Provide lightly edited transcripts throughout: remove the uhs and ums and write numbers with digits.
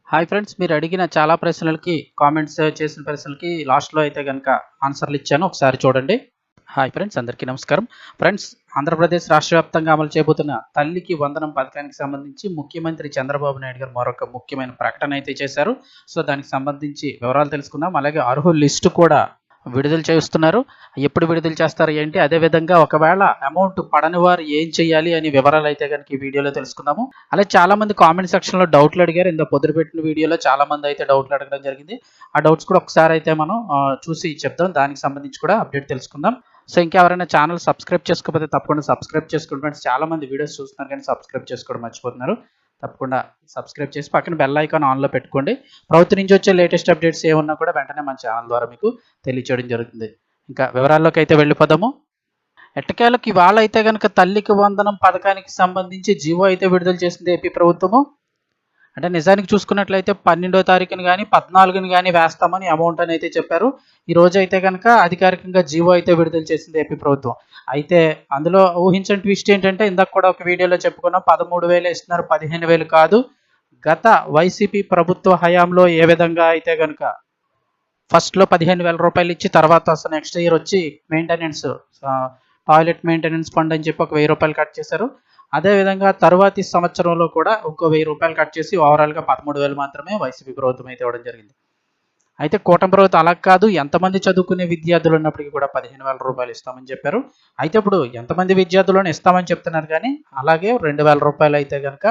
Hi friends, మీరు అడిగిన చాలా ప్రశ్నలకి కామెంట్స్ చేసిన ప్రశ్నలకి లాస్ట్‌లో అయితే గనక ఆన్సర్‌లు ఇచ్చాను. ఒకసారి చూడండి. హాయ్ ఫ్రెండ్స్, అందరికీ నమస్కారం. ఫ్రెండ్స్, ఆంధ్రప్రదేశ్ రాష్ట్ర వ్యాప్తంగా అమలు చేయబోతున్న తల్లికి వందనం పథకానికి సంబంధించి ముఖ్యమంత్రి చంద్రబాబు నాయుడు గారు మరొక ముఖ్యమైన ప్రకటన అయితే చేశారు. సో, దానికి సంబంధించి వివరాలు తెలుసుకుందాం. అలాగే అర్హుల లిస్టు కూడా విడుదల చేస్తున్నారు. ఎప్పుడు విడుదల చేస్తారు ఏంటి? అదేవిధంగా ఒకవేళ అమౌంట్ పడని వారు ఏం చేయాలి అని వివరాలు అయితే కనుక ఈ వీడియోలో తెలుసుకుందాము. అలాగే చాలా మంది కామెంట్ సెక్షన్‌లో డౌట్లు అడిగారు. ఇంత పొద్దున వీడియోలో చాలా మంది అయితే డౌట్లు అడగడం జరిగింది. ఆ డౌట్స్ కూడా ఒకసారి అయితే మనం చూసి చెప్దాం. దానికి సంబంధించి కూడా అప్డేట్ తెలుసుకుందాం. సో, ఇంకెవరైనా ఛానల్ సబ్స్క్రైబ్ చేసుకోకపోతే తప్పకుండా సబ్స్క్రైబ్ చేసుకోండి ఫ్రెండ్స్. చాలా మంది వీడియోస్ చూస్తున్నారు కానీ సబ్స్క్రైబ్ చేసుకోవడం మర్చిపోతున్నారు. తప్పకుండా సబ్స్క్రైబ్ చేసి పక్కన బెల్ ఐకాన్ ఆన్‌లో పెట్టుకోండి. ప్రభుత్వం నుంచి వచ్చే లేటెస్ట్ అప్డేట్స్ ఏమున్నా కూడా వెంటనే మన ఛానల్ ద్వారా మీకు తెలియచేయడం జరుగుతుంది. ఇంకా వివరాల్లోకి అయితే వెళ్ళిపోదాము. ఎట్టకేలకు ఇవాళ అయితే గనక తల్లికి వందనం పథకానికి సంబంధించి జీవో అయితే విడుదల చేసింది ఏపీ ప్రభుత్వము. అంటే నిజానికి చూసుకున్నట్లయితే 12వ తారీఖున గాని, 14న గాని వేస్తామని అమౌంట్ అని అయితే చెప్పారు. ఈ రోజు అయితే గనక అధికారికంగా జీవో అయితే విడుదల చేసింది ఏపీ ప్రభుత్వం. అయితే అందులో ఊహించని ట్విస్ట్ ఏంటంటే, ఇందాక కూడా ఒక వీడియోలో చెప్పుకున్నాం, 13,000 ఇస్తున్నారు, 15,000 కాదు. గత వైసీపీ ప్రభుత్వ హయాంలో ఏ విధంగా అయితే గనక ఫస్ట్‌లో 15,000 రూపాయలు ఇచ్చి తర్వాత అసలు నెక్స్ట్ ఇయర్ వచ్చి మెయింటెనెన్స్ టాయిలెట్ మెయింటెనెన్స్ ఫండ్ అని చెప్పి ఒక 1000 రూపాయలు కట్ చేశారు. అదేవిధంగా తరువాతి సంవత్సరంలో కూడా ఇంకో 1000 రూపాయలు కట్ చేసి ఓవరాల్‌గా 13,000 మాత్రమే వైసీపీ ప్రభుత్వం అయితే ఇవ్వడం జరిగింది. అయితే కూటమి ప్రభుత్వం అలా కాదు, ఎంతమంది చదువుకునే విద్యార్థులు ఉన్నప్పటికీ కూడా 15,000 రూపాయలు ఇస్తామని చెప్పారు. అయితే ఇప్పుడు ఎంతమంది విద్యార్థులను ఇస్తామని చెప్తున్నారు కానీ, అలాగే 2,000 రూపాయలు అయితే కనుక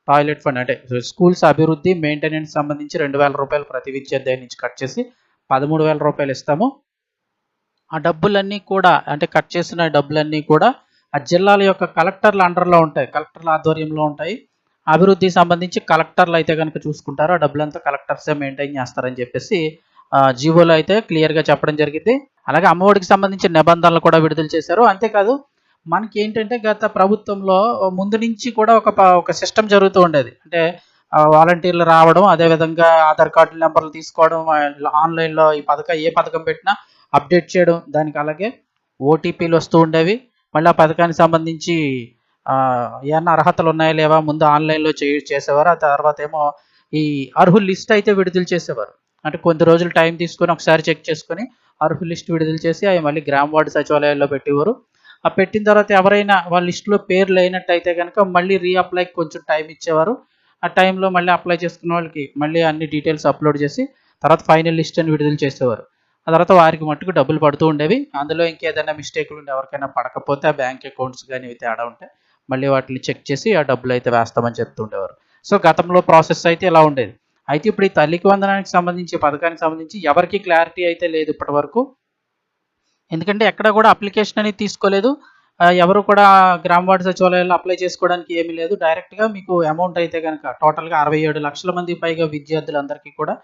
టాయిలెట్ ఫండ్ అంటే స్కూల్స్ అభివృద్ధి మెయింటెనెన్స్ సంబంధించి 2,000 రూపాయలు ప్రతి విద్యార్థి నుంచి కట్ చేసి 13,000 రూపాయలు ఇస్తాము. ఆ డబ్బులన్నీ కూడా అంటే కట్ చేసిన డబ్బులన్నీ కూడా ఆ జిల్లాల యొక్క కలెక్టర్ల అండర్‌లో ఉంటాయి. కలెక్టర్ల ఆధ్వర్యంలో ఉంటాయి. అభివృద్ధికి సంబంధించి కలెక్టర్లు అయితే గనుక చూసుకుంటారు. ఆ డబ్బులంతా కలెక్టర్సే మెయింటైన్ చేస్తారని చెప్పేసి జీవోలో అయితే క్లియర్‌గా చెప్పడం జరిగింది. అలాగే అమ్మఒడికి సంబంధించిన నిబంధనలు కూడా విడుదల చేశారు. అంతేకాదు మనకేంటంటే గత ప్రభుత్వంలో ముందు నుంచి కూడా ఒక సిస్టమ్ జరుగుతూ ఉండేది. అంటే వాలంటీర్లు రావడం, అదేవిధంగా ఆధార్ కార్డుల నెంబర్లు తీసుకోవడం, ఆన్‌లైన్‌లో ఏ పథకం పెట్టినా అప్డేట్ చేయడం, దానికి అలాగే ఓటీపీలు వస్తూ ఉండేవి. మళ్ళీ ఆ పథకానికి సంబంధించి ఏమన్నా అర్హతలు ఉన్నాయా లేవా ముందు ఆన్‌లైన్‌లో చేసేవారు. ఆ తర్వాత ఏమో ఈ అర్హుల లిస్ట్ అయితే విడుదల చేసేవారు. అంటే కొద్ది రోజులు టైం తీసుకొని ఒకసారి చెక్ చేసుకొని అర్హుల లిస్ట్ విడుదల చేసి అవి మళ్ళీ గ్రామ వార్డు సచివాలయాల్లో పెట్టేవారు. ఆ పెట్టిన తర్వాత ఎవరైనా వాళ్ళ లిస్టులో పేరు లేనట్టయితే కనుక మళ్ళీ రీఅప్లైకి కొంచెం టైం ఇచ్చేవారు. ఆ టైంలో మళ్ళీ అప్లై చేసుకున్న వాళ్ళకి మళ్ళీ అన్ని డీటెయిల్స్ అప్లోడ్ చేసి తర్వాత ఫైనల్ లిస్ట్ అని విడుదల చేసేవారు. ఆ తర్వాత వారికి మట్టుకు డబ్బులు పడుతూ ఉండేవి. అందులో ఇంకేదైనా మిస్టేక్‌లు ఉండి ఎవరికైనా పడకపోతే ఆ బ్యాంక్ అకౌంట్స్ గాని ఇవి తేడా ఉంటే మళ్ళీ వాటిని చెక్ చేసి ఆ డబ్బులైతే వేస్తామని చెప్తూ ఉండేవారు. సో, గతంలో ప్రాసెస్ అయితే ఇలా ఉండేది. అయితే ఇప్పుడు ఈ తల్లికి వందనానికి సంబంధించి పథకానికి సంబంధించి ఎవరికీ క్లారిటీ అయితే లేదు ఇప్పటివరకు. ఎందుకంటే ఎక్కడ కూడా అప్లికేషన్ అనేది తీసుకోలేదు. ఎవరు కూడా గ్రామ వార్డు సచివాలయాల్లో అప్లై చేసుకోవడానికి ఏమీ లేదు. డైరెక్ట్‌గా మీకు అమౌంట్ అయితే గనక టోటల్‌గా 67 లక్షల మందికి పైగా విద్యార్థులందరికీ కూడా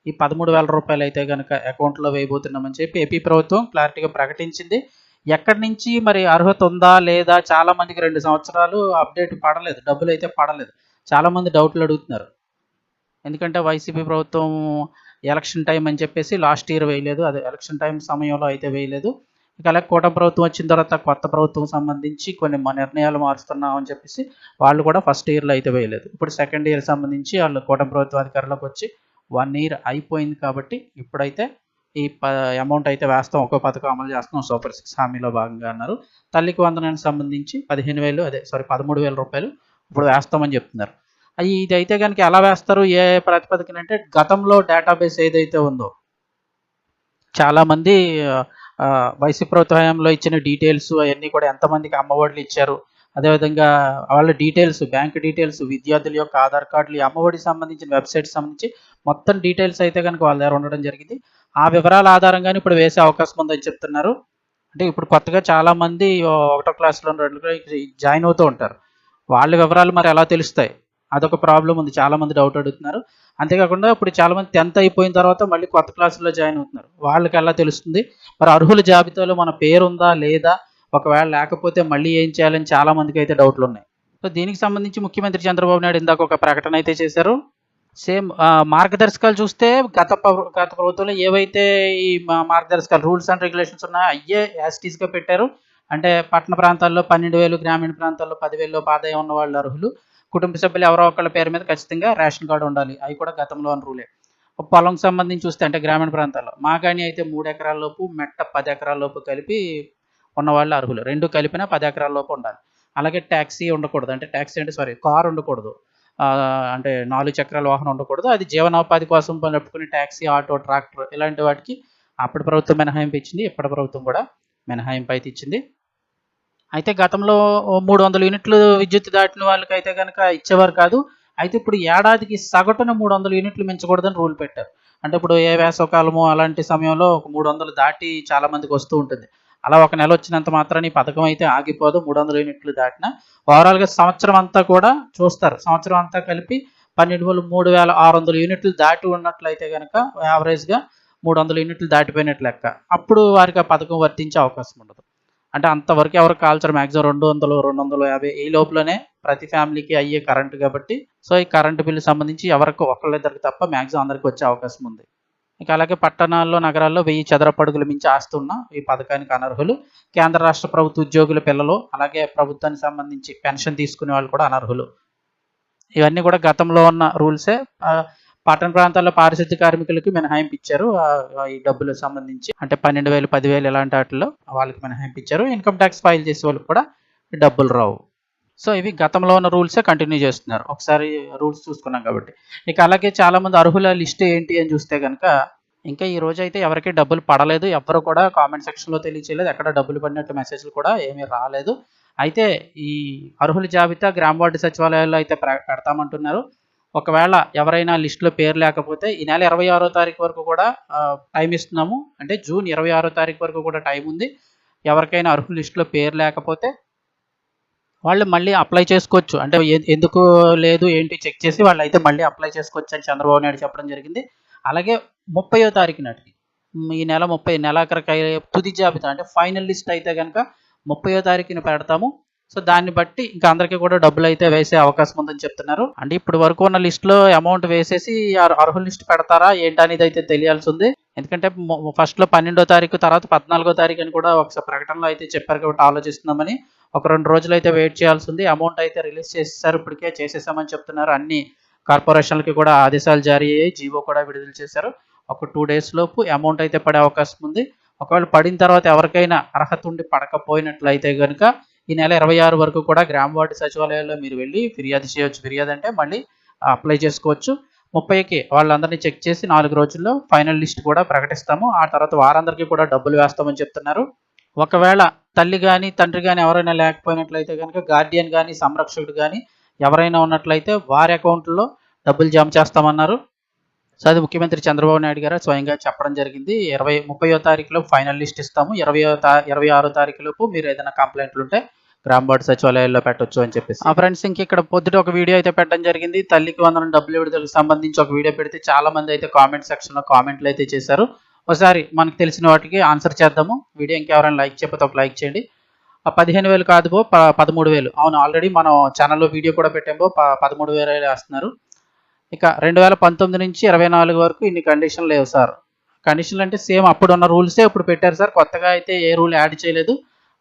ఈ 13,000 రూపాయలు అయితే గనక అకౌంట్‌లో వేయబోతున్నామని చెప్పి ఏపీ ప్రభుత్వం క్లారిటీగా ప్రకటించింది. ఎక్కడి నుంచి మరి అర్హత ఉందా? లేదా? చాలా మందికి 2 సంవత్సరాలు అప్డేట్ పడలేదు. డబ్బులైతే పడలేదు. చాలా మంది డౌట్లు అడుగుతున్నారు. ఎందుకంటే వైసీపీ ప్రభుత్వం ఎలక్షన్ టైం అని చెప్పేసి లాస్ట్ ఇయర్ వేయలేదు. అదే ఎలక్షన్ టైం సమయంలో అయితే వేయలేదు. ఇక అలాగే కూటమి ప్రభుత్వం వచ్చిన తర్వాత కొత్త ప్రభుత్వం సంబంధించి కొన్ని నిర్ణయాలు మారుస్తున్నాం అని చెప్పేసి వాళ్ళు కూడా ఫస్ట్ ఇయర్‌లో అయితే వేయలేదు. ఇప్పుడు సెకండ్ ఇయర్ సంబంధించి వాళ్ళు కూటమి ప్రభుత్వం అధికారంలోకి వచ్చి 1 ఇయర్ అయిపోయింది కాబట్టి ఇప్పుడైతే ఈ అమౌంట్ అయితే వేస్తాం. ఒక్కో పథకం అమలు చేస్తున్నాం సూపర్ 6 హామీలో భాగంగా అన్నారు. తల్లికి వందనానికి సంబంధించి 13,000 రూపాయలు ఇప్పుడు వేస్తామని చెప్తున్నారు. ఇదైతే గనుక ఎలా వేస్తారు? ఏ ప్రాతిపదికనంటే గతంలో డేటాబేస్ ఏదైతే ఉందో చాలామంది వైసీపీ ప్రభుత్వ హయాంలో ఇచ్చిన డీటెయిల్స్ అయన్నీ కూడా ఎంతమందికి అమ్మఒడులు ఇచ్చారు, అదేవిధంగా వాళ్ళ డీటెయిల్స్, బ్యాంక్ డీటెయిల్స్, విద్యార్థుల యొక్క ఆధార్ కార్డులు, అమ్మఒడికి సంబంధించిన వెబ్‌సైట్‌కి సంబంధించి మొత్తం డీటెయిల్స్ అయితే గనుక వాళ్ళ దగ్గర ఉండడం జరిగింది. ఆ వివరాల ఆధారంగానే ఇప్పుడు వేసే అవకాశం ఉందని చెప్తున్నారు. అంటే ఇప్పుడు కొత్తగా చాలామంది ఒకటో క్లాస్‌లో, రెండో జాయిన్ అవుతూ ఉంటారు. వాళ్ళ వివరాలు మరి ఎలా తెలుస్తాయి? అదొక ప్రాబ్లమ్ ఉంది. చాలామంది డౌట్ అడుగుతున్నారు. అంతేకాకుండా ఇప్పుడు చాలామంది 10థ్ అయిపోయిన తర్వాత మళ్ళీ కొత్త క్లాసుల్లో జాయిన్ అవుతున్నారు. వాళ్ళకి ఎలా తెలుస్తుంది? మరి అర్హుల జాబితాలో మన పేరుందా? లేదా? ఒకవేళ లేకపోతే మళ్ళీ ఏం చేయాలని చాలా మందికైతే డౌట్లున్నాయి. సో, దీనికి సంబంధించి ముఖ్యమంత్రి చంద్రబాబు నాయుడు ఇందాక ఒక ప్రకటన అయితే చేశారు. సేమ్ మార్గదర్శకాలు చూస్తే గత ప్రభుత్వంలో ఏవైతే ఈ మార్గదర్శకాలు రూల్స్ అండ్ రెగ్యులేషన్స్ ఉన్నాయో అయ్యే యాజ్ ఇట్ ఈస్‌గా పెట్టారు. అంటే పట్టణ ప్రాంతాల్లో 12,000, గ్రామీణ ప్రాంతాల్లో 10,000 లోపు ఆదాయం ఉన్న వాళ్ళు అర్హులు. కుటుంబ సభ్యులు ఎవరో ఒకళ్ళ పేరు మీద ఖచ్చితంగా రేషన్ కార్డు ఉండాలి. అవి కూడా గతంలో ఉన్న రూలే. పొలం సంబంధించి చూస్తే అంటే గ్రామీణ ప్రాంతాల్లో మాగాని అయితే 3 ఎకరాల లోపు, మెట్ట 10 ఎకరాల లోపు కలిపి ఉన్నవాళ్ళు అర్హులు. 2 కలిపినా 10 ఎకరాల లోపు ఉండాలి. అలాగే ట్యాక్సీ ఉండకూడదు. అంటే ట్యాక్సీ అంటే కారు ఉండకూడదు. అంటే 4 చక్రాల వాహనం ఉండకూడదు. అది జీవనోపాధి కోసం నడుపుకునే ట్యాక్సీ, ఆటో, ట్రాక్టర్ ఇలాంటి వాటికి అప్పటి ప్రభుత్వం మినహాయింపు ఇచ్చింది. ఇప్పటి ప్రభుత్వం కూడా మినహాయింపు అయితే ఇచ్చింది. అయితే గతంలో 300 యూనిట్లు విద్యుత్ దాటిన వాళ్ళకైతే కనుక ఇచ్చేవారు కాదు. అయితే ఇప్పుడు ఏడాదికి సగటున 300 యూనిట్లు మించకూడదని రూల్ పెట్టారు. అంటే ఇప్పుడు ఏ వేసవకాలమో అలాంటి సమయంలో ఒక 300 దాటి చాలా మందికి వస్తూ ఉంటుంది. అలా ఒక నెల వచ్చినంత మాత్రాన ఈ పథకం అయితే ఆగిపోదు. 300 యూనిట్లు దాటినా ఓవరాల్గా సంవత్సరం అంతా కూడా చూస్తారు. సంవత్సరం అంతా కలిపి 3,600 యూనిట్లు దాటి ఉన్నట్లయితే కనుక యావరేజ్గా 300 యూనిట్లు దాటిపోయినట్లు లెక్క. అప్పుడు వారికి ఆ పథకం వర్తించే అవకాశం ఉండదు. అంటే అంతవరకు ఎవరు కాల్చరు. మ్యాక్సిమం 200, 250 ఈ లోపలనే ప్రతి ఫ్యామిలీకి అయ్యే కరెంటు కాబట్టి సో ఈ కరెంటు బిల్లు సంబంధించి ఎవరికి ఒకళ్ళిద్దరికి తప్ప మ్యాక్సిమం అందరికి వచ్చే అవకాశం ఉంది. ఇక అలాగే పట్టణాల్లో, నగరాల్లో 1000 చదరపు అడుగులు మించి ఆస్తి ఉన్న ఈ పథకానికి అనర్హులు. కేంద్ర రాష్ట్ర ప్రభుత్వ ఉద్యోగుల పిల్లలు, అలాగే ప్రభుత్వానికి సంబంధించి పెన్షన్ తీసుకునే వాళ్ళు కూడా అనర్హులు. ఇవన్నీ కూడా గతంలో ఉన్న రూల్సే. పట్టణ ప్రాంతాల్లో పారిశుద్ధ్య కార్మికులకి మినహాయింపు ఇచ్చారు. ఈ డబ్బులకు సంబంధించి అంటే 12,000, 10,000 ఇలాంటి వాటిల్లో వాళ్ళకి మినహాయింపు ఇచ్చారు. ఇన్కమ్ ట్యాక్స్ ఫైల్ చేసే వాళ్ళకి కూడా డబ్బులు రావు. సో ఇవి గతంలో ఉన్న రూల్సే కంటిన్యూ చేస్తున్నారు. ఒకసారి రూల్స్ చూసుకున్నాం కాబట్టి. ఇక అలాగే చాలామంది అర్హుల లిస్ట్ ఏంటి అని చూస్తే కనుక ఇంకా ఈ రోజు అయితే ఎవరికి డబ్బులు పడలేదు. ఎవరు కూడా కామెంట్ సెక్షన్లో తెలియచేయలేదు. ఎక్కడ డబ్బులు పడినట్టు మెసేజ్లు కూడా ఏమీ రాలేదు. అయితే ఈ అర్హుల జాబితా గ్రామ వార్డు సచివాలయాల్లో అయితే పెడతామంటున్నారు. ఒకవేళ ఎవరైనా లిస్టులో పేరు లేకపోతే ఈ నెల 26వ తారీఖు వరకు కూడా టైం ఇస్తున్నాము. అంటే జూన్ 26వ తారీఖు వరకు కూడా టైం ఉంది. ఎవరికైనా అర్హుల లిస్టులో పేరు లేకపోతే వాళ్ళు మళ్ళీ అప్లై చేసుకోవచ్చు. అంటే ఎందుకు లేదు ఏంటి చెక్ చేసి వాళ్ళు అయితే మళ్ళీ అప్లై చేసుకోవచ్చు అని చంద్రబాబు నాయుడు చెప్పడం జరిగింది. అలాగే 30వ తారీఖు నాటికి ఈ నెల 30 నెలాఖరికి తుది జాబితా అంటే ఫైనల్ లిస్ట్ అయితే కనుక 30వ తారీఖున పెడతాము. సో దాన్ని బట్టి ఇంకా అందరికీ కూడా డబ్బులు అయితే వేసే అవకాశం ఉందని చెప్తున్నారు. అంటే ఇప్పుడు వరకు ఉన్న లిస్టులో అమౌంట్ వేసేసి అర్హుల లిస్ట్ పెడతారా ఏంటనేది అయితే తెలియాల్సి ఉంది. ఎందుకంటే ఫస్ట్లో 12వ తారీఖు, తర్వాత 14వ తారీఖు అని కూడా ఒకసారి ప్రకటనలో అయితే చెప్పారు కాబట్టి ఆలోచిస్తున్నామని. ఒక 2 రోజులు అయితే వెయిట్ చేయాల్సి ఉంది. అమౌంట్ అయితే రిలీజ్ చేసేసారు. ఇప్పటికే చేసేసామని చెప్తున్నారు. అన్ని కార్పొరేషన్లకి కూడా ఆదేశాలు జారీ అయ్యాయి. జీవో కూడా విడుదల చేశారు. ఒక 2 days లోపు అమౌంట్ అయితే పడే అవకాశం ఉంది. ఒకవేళ పడిన తర్వాత ఎవరికైనా అర్హత ఉండి పడకపోయినట్లయితే కనుక ఈ నెల 26 వరకు కూడా గ్రామ వార్డు సచివాలయాల్లో మీరు వెళ్ళి ఫిర్యాదు చేయవచ్చు. ఫిర్యాదు అంటే మళ్ళీ అప్లై చేసుకోవచ్చు. 30కి వాళ్ళందరినీ చెక్ చేసి 4 రోజుల్లో ఫైనల్ లిస్ట్ కూడా ప్రకటిస్తాము. ఆ తర్వాత వారందరికీ కూడా డబ్బులు వేస్తామని చెప్తున్నారు. ఒకవేళ తల్లి కానీ తండ్రి కానీ ఎవరైనా లేకపోయినట్లయితే కనుక గార్డియన్ కానీ సంరక్షకుడు కానీ ఎవరైనా ఉన్నట్లయితే వారి అకౌంట్లో డబ్బులు జమ చేస్తామన్నారు. సో అది ముఖ్యమంత్రి చంద్రబాబు నాయుడు గారు స్వయంగా చెప్పడం జరిగింది. 30వ తారీఖులో ఫైనల్ లిస్ట్ ఇస్తాము. 26వ తారీఖులోపు మీరు ఏదైనా కంప్లైంట్లు ఉంటే గ్రామ వార్డు సచివాలయాల్లో పెట్టొచ్చు అని చెప్పేసి. ఫ్రెండ్స్ ఇంక ఇక్కడ పొద్దుట ఒక వీడియో అయితే పెట్టడం జరిగింది. తల్లికి వందనం డబ్బులు విడుదలకు సంబంధించి ఒక వీడియో పెడితే చాలా మంది అయితే కామెంట్ సెక్షన్లో కామెంట్లు అయితే చేశారు. ఒకసారి మనకు తెలిసిన వాటికి ఆన్సర్ చేద్దాము. వీడియో ఇంకెవరైనా లైక్ చేయకపోతే ఒక లైక్ చేయండి. 15,000 కాదు 13,000. అవును, ఆల్రెడీ మనం ఛానల్లో వీడియో కూడా పెట్టాము. 13,000 వేస్తున్నారు. ఇక 2019 నుంచి 24 వరకు ఇన్ని కండిషన్లు లేవు సార్. కండిషన్లు అంటే సేమ్ అప్పుడు ఉన్న రూల్సే ఇప్పుడు పెట్టారు సార్. కొత్తగా అయితే ఏ రూల్ యాడ్ చేయలేదు.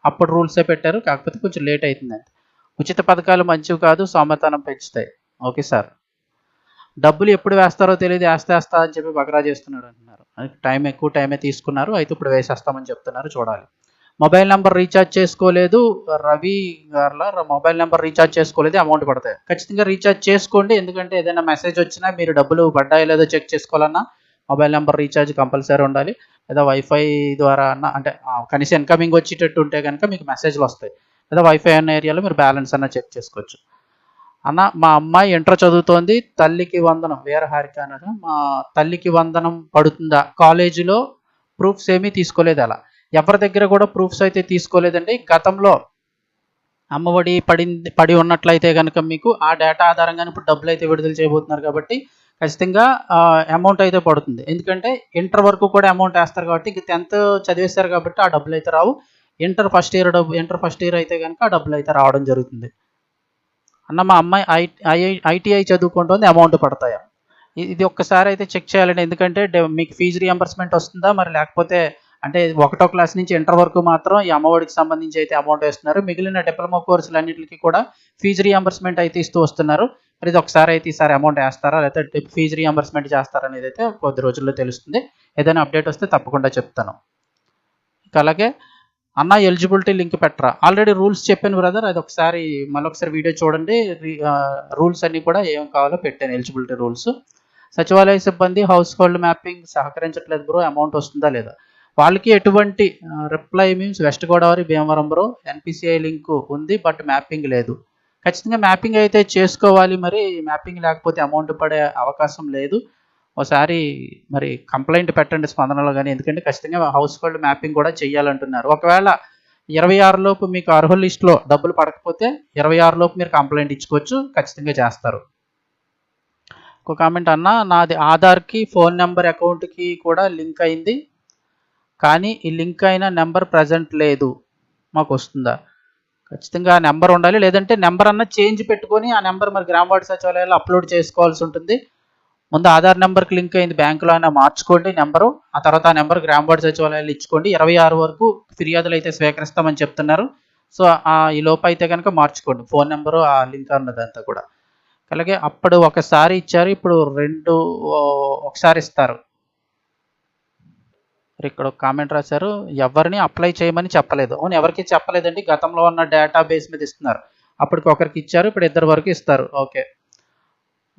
అప్పుడు రూల్సే పెట్టారు. కాకపోతే కొంచెం లేట్ అవుతుందండి. ఉచిత పథకాలు మంచివి కాదు, సోమతనం పెంచుతాయి. Okay sir. డబ్బులు ఎప్పుడు వేస్తారో తెలియదు, వేస్తా అని చెప్పి బకరా చేస్తున్నాడు అంటున్నారు. ఎక్కువ టైమే తీసుకున్నారు. అయితే ఇప్పుడు వేసేస్తామని చెప్తున్నారు. చూడాలి. మొబైల్ నెంబర్ రీఛార్జ్ చేసుకోలేదు. రవి గారు మొబైల్ నెంబర్ రీఛార్జ్ చేసుకోలేదు, అమౌంట్ పడతాయి. ఖచ్చితంగా రీఛార్జ్ చేసుకోండి. ఎందుకంటే ఏదైనా మెసేజ్ వచ్చినా మీరు డబ్బులు పడ్డాయో లేదో చెక్ చేసుకోవాలన్నా మొబైల్ నెంబర్ రీఛార్జ్ కంపల్సరీ ఉండాలి. లేదా వైఫై ద్వారా అన్న అంటే కనీసం ఇన్కమింగ్ వచ్చేటట్టు ఉంటే కనుక మీకు మెసేజ్లు వస్తాయి. లేదా వైఫై అన్న ఏరియాలో మీరు బ్యాలెన్స్ అన్న చెక్ చేసుకోవచ్చు. అన్న మా అమ్మాయి ఇంటర్ చదువుతోంది. తల్లికి వందనం వీరహారిక అన్నది మా తల్లికి వందనం పడుతుందా? కాలేజీలో ప్రూఫ్స్ ఏమీ తీసుకోలేదు. అలా ఎవరి దగ్గర కూడా ప్రూఫ్స్ అయితే తీసుకోలేదండి. గతంలో అమ్మఒడి పడి ఉన్నట్లయితే కనుక మీకు ఆ డేటా ఆధారంగానే ఇప్పుడు డబ్బులు అయితే విడుదల చేయబోతున్నారు కాబట్టి ఖచ్చితంగా అమౌంట్ అయితే పడుతుంది. ఎందుకంటే ఇంటర్ వరకు కూడా అమౌంట్ వేస్తారు కాబట్టి ఇంక 10th చదివేశారు కాబట్టి ఆ డబ్బులు అయితే రావు. ఇంటర్ ఫస్ట్ ఇయర్ అయితే కనుక ఆ డబ్బులు అయితే రావడం జరుగుతుంది. అన్న మా అమ్మాయి ఐటీఐ చదువుకుంటుంది, అమౌంట్ పడతాయా? ఇది ఒక్కసారి అయితే చెక్ చేయాలండి. ఎందుకంటే మీకు ఫీజు రియంబర్స్మెంట్ వస్తుందా మరి లేకపోతే అంటే 1వ క్లాస్ నుంచి ఇంటర్ వరకు మాత్రం ఈ అమ్మఒడికి సంబంధించి అయితే అమౌంట్ వేస్తున్నారు. మిగిలిన డిప్లొమా కోర్సులు అన్నిటికి కూడా ఫీజు రీయింబర్స్మెంట్ అయితే ఇస్తూ వస్తున్నారు. మరి ఇది ఒకసారి అయితే ఈసారి అమౌంట్ వేస్తారా లేకపోతే ఫీజు రీయింబర్స్మెంట్ చేస్తారా అనేది అయితే కొద్ది రోజుల్లో తెలుస్తుంది. ఏదైనా అప్డేట్ వస్తే తప్పకుండా చెప్తాను. అలాగే అన్న ఎలిజిబిలిటీ లింక్ పెట్టరా, ఆల్రెడీ రూల్స్ చెప్పాను బ్రదర్, అది ఒకసారి మళ్ళొకసారి వీడియో చూడండి. రూల్స్ అన్నీ కూడా ఏం కావాలో పెట్టాను, ఎలిజిబిలిటీ రూల్స్. సచివాలయ సిబ్బంది హౌస్ హోల్డ్ మ్యాపింగ్ సహకరించట్లేదు బ్రో, అమౌంట్ వస్తుందా లేదా? వాళ్ళకి ఎటువంటి reply means west Godavari Bhimavaram bro NPCI link ఉంది బట్ మ్యాపింగ్ లేదు. ఖచ్చితంగా మ్యాపింగ్ అయితే చేసుకోవాలి, మరి మ్యాపింగ్ లేకపోతే అమౌంట్ పడే అవకాశం లేదు. ఒకసారి మరి కంప్లైంట్ పెట్టండి స్పందనలో కానీ, ఎందుకంటే ఖచ్చితంగా హౌస్ హోల్డ్ మ్యాపింగ్ కూడా చెయ్యాలంటున్నారు. ఒకవేళ 26 లోపు మీకు అర్హుల లిస్టులో డబ్బులు పడకపోతే 26 లోపు మీరు కంప్లైంట్ ఇచ్చుకోవచ్చు, ఖచ్చితంగా చేస్తారు. ఒక కామెంట్ అన్న, నాది ఆధార్కి ఫోన్ నెంబర్ అకౌంట్కి కూడా లింక్ అయింది కానీ ఈ లింక్ అయిన నెంబర్ ప్రజెంట్ లేదు, మాకు వస్తుందా? ఖచ్చితంగా ఆ నెంబర్ ఉండాలి, లేదంటే నెంబర్ అన్న చేంజ్ పెట్టుకొని ఆ నెంబర్ మరి గ్రామ వార్డు సచివాలయాల్లో అప్లోడ్ చేసుకోవాల్సి ఉంటుంది. ముందు ఆధార్ నెంబర్కి లింక్ అయింది బ్యాంకులో అయినా మార్చుకోండి నెంబరు, ఆ తర్వాత ఆ నెంబర్ గ్రామ వార్డు సచివాలయాలు ఇచ్చుకోండి. 26 వరకు ఫిర్యాదులు అయితే స్వీకరిస్తామని చెప్తున్నారు. సో ఈ లోపు అయితే కనుక మార్చుకోండి ఫోన్ నెంబరు ఆ లింక్ అన్నదంతా కూడా. అలాగే అప్పుడు ఒకసారి ఇచ్చారు, ఇప్పుడు ఒకసారి ఇస్తారు. ఇక్కడ ఒక కామెంట్ రాశారు, ఎవరిని అప్లై చేయమని చెప్పలేదు. అవును, ఎవరికి చెప్పలేదండి, గతంలో ఉన్న డేటా బేస్ మీద ఇస్తున్నారు. అప్పటికి ఒకరికి ఇచ్చారు, ఇప్పుడు 2 వరకు ఇస్తారు. ఓకే,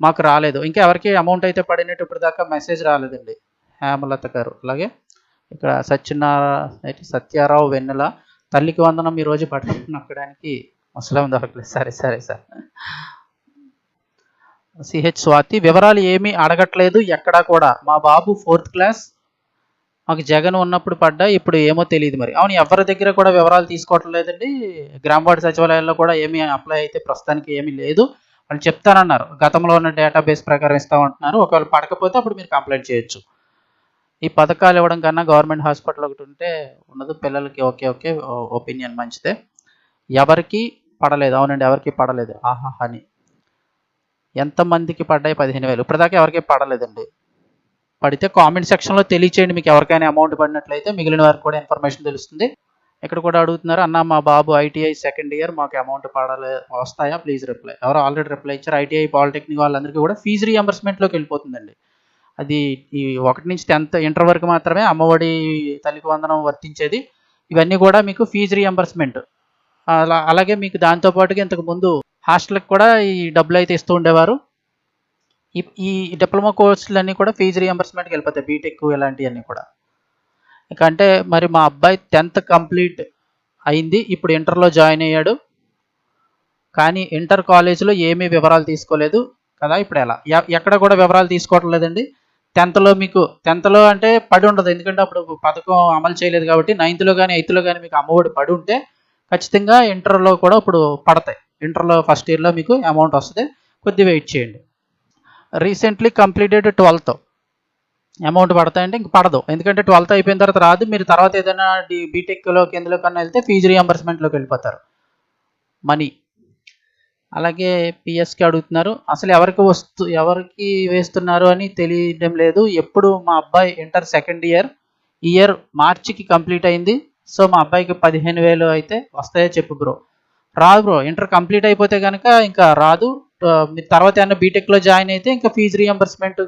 మాకు రాలేదు, ఇంకా ఎవరికి అమౌంట్ అయితే పడినట్టు ఇప్పుడు దాకా మెసేజ్ రాలేదండి హేమలత గారు. అలాగే ఇక్కడ సత్యారావు వెన్నెల, తల్లికి వందనం ఈరోజు బట్టలు నొక్కడానికి ముసలం దొరకలేదు. సరే సరే సార్. సిహెచ్ స్వాతి, వివరాలు ఏమీ అడగట్లేదు ఎక్కడా కూడా, మా బాబు 4th క్లాస్, మాకు జగన్ ఉన్నప్పుడు పడ్డా, ఇప్పుడు ఏమో తెలియదు మరి. అవును, ఎవరి దగ్గర కూడా వివరాలు తీసుకోవటం లేదండి. గ్రామ వార్డు సచివాలయాల్లో కూడా ఏమీ అప్లై అయితే ప్రస్తుతానికి ఏమీ లేదు. వాళ్ళు చెప్తానన్నారు, గతంలో ఉన్న డేటాబేస్ ప్రకారం ఇస్తామంటున్నారు. ఒకవేళ పడకపోతే అప్పుడు మీరు కంప్లైంట్ చేయొచ్చు. ఈ పథకాలు ఇవ్వడం కన్నా గవర్నమెంట్ హాస్పిటల్ ఒకటి ఉంటే ఉండదు పిల్లలకి. ఓకే ఓకే, ఒపీనియన్ మంచిదే. ఎవరికి పడలేదు, అవునండి ఎవరికి పడలేదు. ఆహా అని ఎంతమందికి పడ్డాయి? 15,000. ఇప్పటిదాకా ఎవరికి పడలేదండి. పడితే కామెంట్ సెక్షన్లో తెలియచేయండి, మీకు ఎవరికైనా అమౌంట్ పడినట్లయితే మిగిలిన వారికి కూడా ఇన్ఫర్మేషన్ తెలుస్తుంది. ఇక్కడ కూడా అడుగుతున్నారు, అన్న మా బాబు ఐటీఐ 2nd ఇయర్, మాకు అమౌంట్ వస్తాయా ప్లీజ్ రిప్లై. ఎవరో ఆల్రెడీ రిప్లై ఇచ్చారు. ఐటీఐ పాలిటెక్నిక్ వాళ్ళందరికీ కూడా ఫీజు రీయింబర్స్మెంట్లోకి వెళ్ళిపోతుందండి. అది ఈ 1 నుంచి 10th ఇంటర్ వరకు మాత్రమే అమ్మఒడి తల్లికి వందనం వర్తించేది. ఇవన్నీ కూడా మీకు ఫీజు రీయింబర్స్మెంట్. అలాగే మీకు దాంతోపాటుగా ఇంతకు ముందు హాస్టల్కి కూడా ఈ డబ్బులు అయితే ఇస్తూ ఉండేవారు. ఈ డిప్లొమా కోర్సులన్నీ కూడా ఫీజు రీయింబర్స్మెంట్కి వెళ్ళిపోతాయి, బీటెక్ ఇలాంటివన్నీ కూడా. ఇక అంటే మరి మా అబ్బాయి 10th కంప్లీట్ అయింది, ఇప్పుడు ఇంటర్లో జాయిన్ అయ్యాడు, కానీ ఇంటర్ కాలేజీలో ఏమీ వివరాలు తీసుకోలేదు కదా, ఇప్పుడు ఎలా? ఎక్కడ కూడా వివరాలు తీసుకోవటం లేదండి. 10thలో మీకు 10thలో అంటే పడి ఉండదు, ఎందుకంటే అప్పుడు పథకం అమలు చేయలేదు కాబట్టి. 9thలో కానీ 8thలో కానీ మీకు అమ్మఒడి పడి ఉంటే ఖచ్చితంగా ఇంటర్లో కూడా ఇప్పుడు పడతాయి. ఇంటర్లో ఫస్ట్ ఇయర్లో మీకు అమౌంట్ వస్తుంది, కొద్దిగా వెయిట్ చేయండి. రీసెంట్లీ కంప్లీటెడ్ 12th అమౌంట్ పడతాయంటే ఇంక పడదు, ఎందుకంటే 12th అయిపోయిన తర్వాత రాదు. మీరు తర్వాత ఏదైనా బీటెక్లో కిందలో కన్నా వెళ్తే ఫీజు రీయింబర్స్మెంట్లోకి వెళ్ళిపోతారు మనీ. అలాగే పిఎస్కి అడుగుతున్నారు, అసలు ఎవరికి వేస్తున్నారు అని తెలియడం లేదు. ఎప్పుడు మా అబ్బాయి ఇంటర్ 2nd ఇయర్, ఈ ఇయర్ మార్చికి కంప్లీట్ అయింది. సో మా అబ్బాయికి 15,000 అయితే వస్తాయో చెప్పు బ్రో. రాదు బ్రో, ఇంటర్ కంప్లీట్ అయిపోతే కనుక ఇంకా రాదు. మీరు తర్వాత ఏమన్నా బీటెక్లో జాయిన్ అయితే ఇంకా ఫీజు రీయింబర్స్మెంట్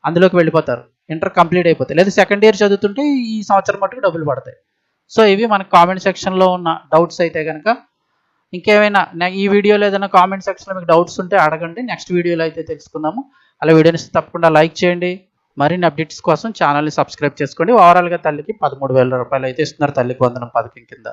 అందులోకి వెళ్ళిపోతారు, ఇంటర్ కంప్లీట్ అయిపోతాయి. లేదా 2nd ఇయర్ చదువుతుంటే ఈ సంవత్సరం మటుకు డబ్బులు పడతాయి. సో ఇవి మనకు కామెంట్ సెక్షన్లో ఉన్న డౌట్స్ అయితే కనుక. ఇంకేమైనా ఈ వీడియోలో ఏదైనా కామెంట్ సెక్షన్లో మీకు డౌట్స్ ఉంటే అడగండి, నెక్స్ట్ వీడియోలో అయితే తెలుసుకుందాము. అలా వీడియోని తప్పకుండా లైక్ చేయండి. మరిన్ని అప్డేట్స్ కోసం ఛానల్ని సబ్స్క్రైబ్ చేసుకోండి. ఓవరాల్గా తల్లికి 13,000 రూపాయలు అయితే ఇస్తున్నారు తల్లికి వందనం పథకం కింద.